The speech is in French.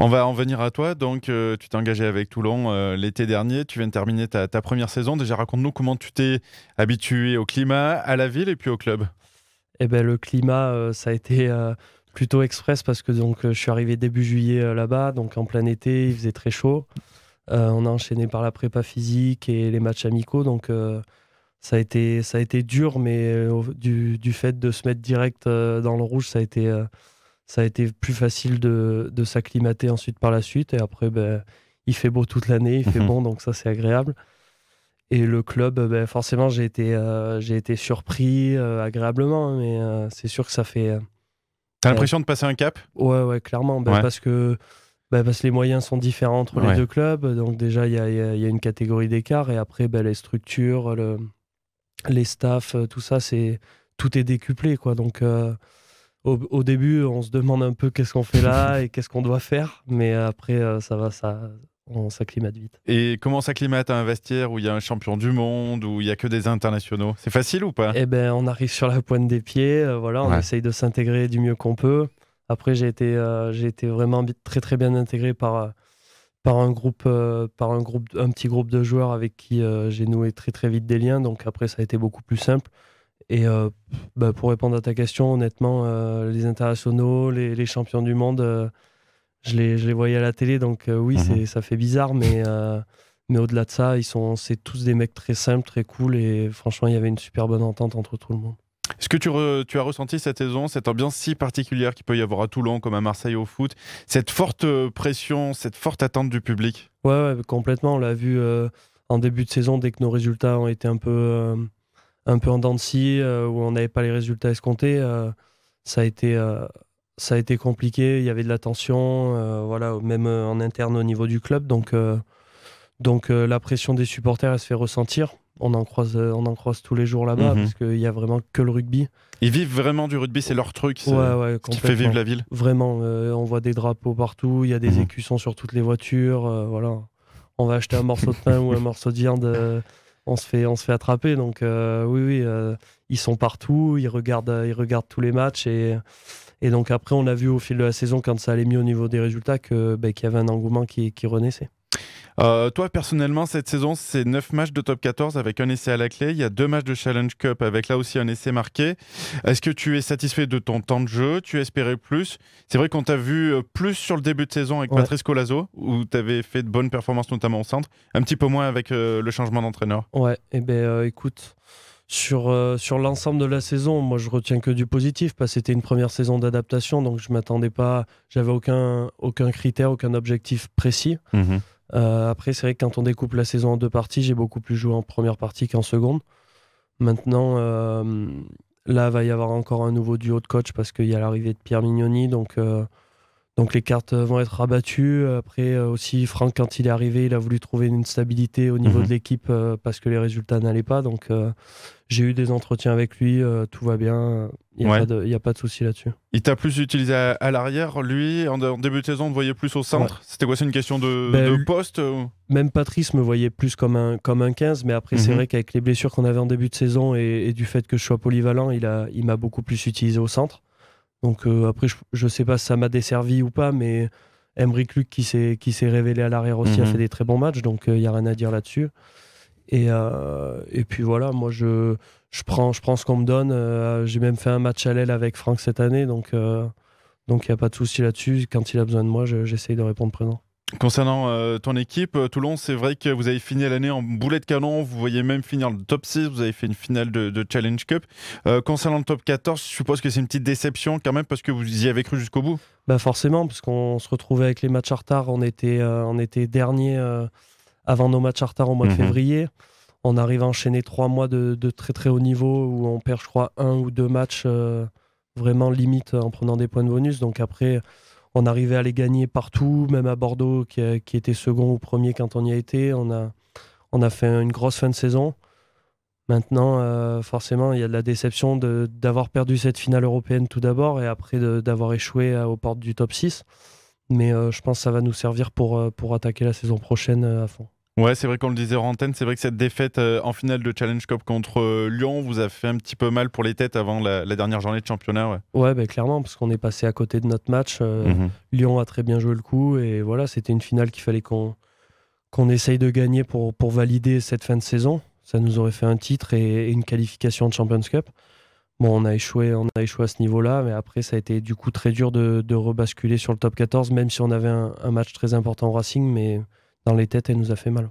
On va en venir à toi. Donc, tu t'es engagé avec Toulon l'été dernier. Tu viens de terminer ta première saison. Déjà, raconte-nous comment tu t'es habitué au climat, à la ville et puis au club. Eh ben, le climat, ça a été plutôt express parce que je suis arrivé début juillet là-bas, donc en plein été, il faisait très chaud. On a enchaîné par la prépa physique et les matchs amicaux, donc ça a été dur, mais du fait de se mettre direct dans le rouge, ça a été plus facile de s'acclimater ensuite par la suite. Et après, ben, il fait beau toute l'année, il fait Mhm. bon, donc ça c'est agréable. Et le club, ben, forcément, j'ai été surpris agréablement, mais c'est sûr que ça fait. T'as Ben, l'impression de passer un cap? ouais, ouais, clairement, ben, Ouais. parce que les moyens sont différents entre les Ouais. deux clubs. Donc, déjà, il y a une catégorie d'écart, et après, ben, les structures, les staffs, tout ça, tout est décuplé, quoi. Donc, au début, on se demande un peu qu'est-ce qu'on fait là et qu'est-ce qu'on doit faire, mais après, ça va, on s'acclimate vite. Et comment s'acclimate un vestiaire où il y a un champion du monde, où il y a que des internationaux? C'est facile ou pas? Eh ben, on arrive sur la pointe des pieds, voilà, on Ouais. essaye de s'intégrer du mieux qu'on peut. Après, j'ai été vraiment très très bien intégré par un petit groupe de joueurs avec qui j'ai noué très très vite des liens. Donc après, ça a été beaucoup plus simple. Et bah, pour répondre à ta question, honnêtement, les internationaux, les champions du monde, je les voyais à la télé. Donc oui, Mhm. ça fait bizarre, mais au-delà de ça, c'est tous des mecs très simples, très cool. Et franchement, il y avait une super bonne entente entre tout le monde. Est-ce que tu as ressenti cette saison, cette ambiance si particulière qu'il peut y avoir à Toulon comme à Marseille au foot, cette forte pression, cette forte attente du public? Ouais, ouais, complètement. On l'a vu en début de saison, dès que nos résultats ont été un peu en dents de scie, où on n'avait pas les résultats escomptés. Ça a été, euh, ça a été compliqué. Il y avait de la tension, voilà, même en interne au niveau du club. Donc, la pression des supporters, elle se fait ressentir. On en croise tous les jours là-bas Mhm. parce qu'il y a vraiment que le rugby. Ils vivent vraiment du rugby, c'est leur truc, c'est Ouais, ouais, ce qui fait vivre complètement. la ville. Vraiment, on voit des drapeaux partout. Il y a des Mhm. écussons sur toutes les voitures. Voilà. On va acheter un morceau de pain ou un morceau de viande, on se fait attraper. Donc, oui, oui, ils sont partout. Ils regardent tous les matchs. Et donc, après, on a vu au fil de la saison, quand ça allait mieux au niveau des résultats, qu'il y avait un engouement qui renaissait. Toi, personnellement, cette saison, c'est 9 matchs de top 14 avec un essai à la clé. Il y a 2 matchs de Challenge Cup avec là aussi un essai marqué. Est-ce que tu es satisfait de ton temps de jeu? Tu espérais plus? C'est vrai qu'on t'a vu plus sur le début de saison avec Ouais, Patrice Colazo, où tu avais fait de bonnes performances, notamment au centre. Un petit peu moins avec le changement d'entraîneur. ouais. Et ben, écoute, sur l'ensemble de la saison, moi, je retiens que du positif parce que c'était une première saison d'adaptation. Donc, je m'attendais pas, j'avais aucun critère, aucun objectif précis. Mhm. Après, c'est vrai que quand on découpe la saison en deux parties, j'ai beaucoup plus joué en première partie qu'en seconde. Maintenant, là, va y avoir encore un nouveau duo de coach parce qu'il y a l'arrivée de Pierre Mignoni. Donc les cartes vont être rabattues. Après aussi, Franck, quand il est arrivé, il a voulu trouver une stabilité au niveau de Mhm. l'équipe parce que les résultats n'allaient pas. Donc j'ai eu des entretiens avec lui, tout va bien. Il n'y a Ouais. pas de souci là-dessus. Il t'a plus utilisé à l'arrière, lui, en début de saison, on te voyait plus au Ouais. centre. C'était quoi? C'est une question de Ben, poste? même Patrice me voyait plus comme un 15, mais après, c'est Mhm. vrai qu'avec les blessures qu'on avait en début de saison et du fait que je sois polyvalent, il m'a beaucoup plus utilisé au centre. Donc après, je sais pas si ça m'a desservi ou pas, mais Emric Luc qui s'est révélé à l'arrière aussi a fait Mhm. des très bons matchs, donc il n'y a rien à dire là-dessus. Et puis voilà, moi je prends ce qu'on me donne. J'ai même fait un match à l'aile avec Franck cette année, donc il n'y a pas de souci là-dessus. Quand il a besoin de moi, j'essaye de répondre présent. Concernant ton équipe, Toulon, c'est vrai que vous avez fini l'année en boulet de canon, vous voyez même finir le top 6, vous avez fait une finale de Challenge Cup. Concernant le top 14, je suppose que c'est une petite déception quand même parce que vous y avez cru jusqu'au bout. Bah forcément, parce qu'on se retrouvait avec les matchs en retard, on était dernier avant nos matchs en retard au mois de Mhm. février. On arrive à enchaîner 3 mois de très très haut niveau où on perd, je crois, un ou deux matchs vraiment limite en prenant des points de bonus. Donc après, on arrivait à les gagner partout, même à Bordeaux qui était second ou premier quand on y a été. On a fait une grosse fin de saison. Maintenant, forcément, il y a de la déception d'avoir perdu cette finale européenne tout d'abord et après d'avoir échoué aux portes du top 6. Mais je pense que ça va nous servir pour attaquer la saison prochaine à fond. Ouais, c'est vrai qu'on le disait en antenne, c'est vrai que cette défaite en finale de Challenge Cup contre Lyon vous a fait un petit peu mal pour les têtes avant la dernière journée de championnat. Ouais. Ouais, bah, clairement, parce qu'on est passé à côté de notre match. Mhm. Lyon a très bien joué le coup et voilà, c'était une finale qu'il fallait qu'on essaye de gagner pour valider cette fin de saison. Ça nous aurait fait un titre et une qualification de Champions Cup. Bon, on a échoué à ce niveau-là, mais après, ça a été du coup très dur de rebasculer sur le top 14, même si on avait un match très important au Racing, mais dans les têtes, elle nous a fait mal.